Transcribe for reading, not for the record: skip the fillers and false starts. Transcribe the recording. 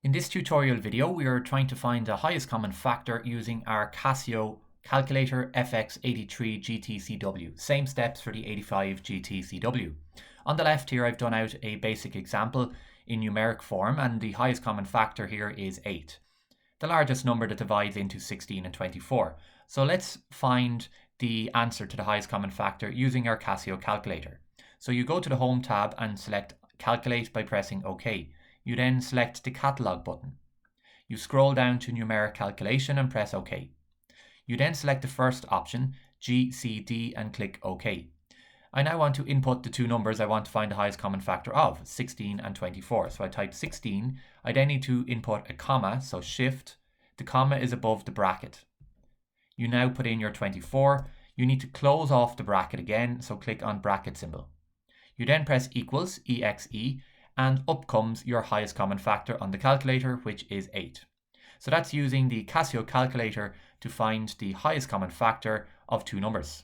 In this tutorial video, we are trying to find the highest common factor using our Casio calculator fx-83gt. Same steps for the 85gt. On the left here, I've done out a basic example in numeric form, and the highest common factor here is 8, the largest number that divides into 16 and 24. So let's find the answer to the highest common factor using our Casio calculator. So you go to the Home tab and select Calculate by pressing OK. You then select the Catalog button. You scroll down to Numeric Calculation and press OK. You then select the first option, GCD, and click OK. I now want to input the two numbers I want to find the highest common factor of, 16 and 24. So I type 16. I then need to input a comma, so Shift. The comma is above the bracket. You now put in your 24. You need to close off the bracket again, so click on bracket symbol. You then press equals, EXE, and up comes your highest common factor on the calculator, which is 8. So that's using the Casio calculator to find the highest common factor of two numbers.